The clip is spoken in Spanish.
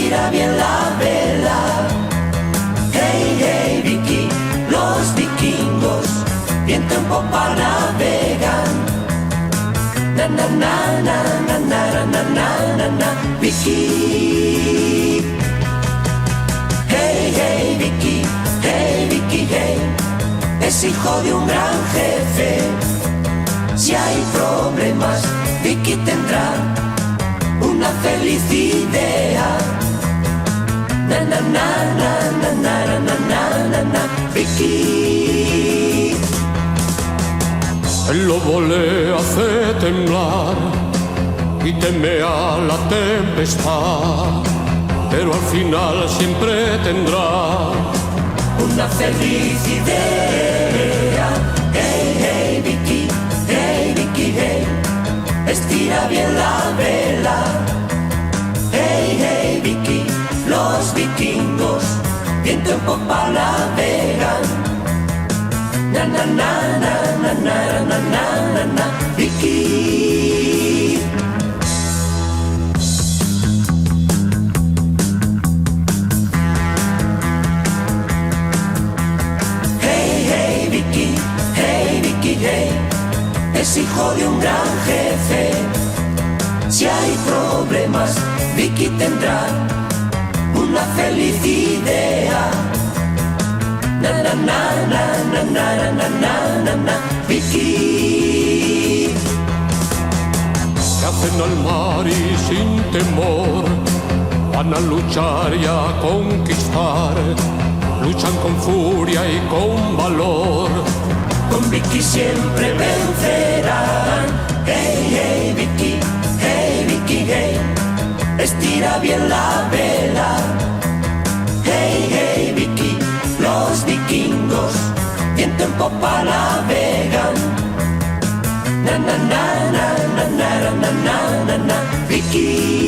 estira bien la vela. Hey, hey, Vicky, los vikingos, viento en popa navegan. Na, na, na, na, na, na, na, na, na, na, Vicky. Hey, hey, Vicky, hey, Vicky, hey, es hijo de un gran jefe. Si hay problemas, Vicky tendrá una feliz idea. Na, na, na, na, na, na, na, na, na, na, Vicky. El lobo le hace temblar y teme a la tempestad, pero al final siempre tendrá una feliz idea. Hey, hey, Vicky, hey, Vicky, hey, estira bien la vela. Hey, hey, Vicky, los vikingos, viento en popa navegan. Na, na, na, na, na, na, na, na, na, na, Vicky. Hey, es hijo de un gran jefe. Si hay problemas, Vicky tendrá una feliz idea. Na, na, na, na, na, na, na, na, na, na, Vicky. Se hacen al mar y sin temor van a luchar y a conquistar. Luchan con furia y con valor. Con Vicky siempre vencerán. Hey, hey, Vicky, hey, estira bien la vela. Hey, hey, Vicky, los vikingos, viento en popa navegan. Na, na, na, na, na, na, na, na, na, Vicky.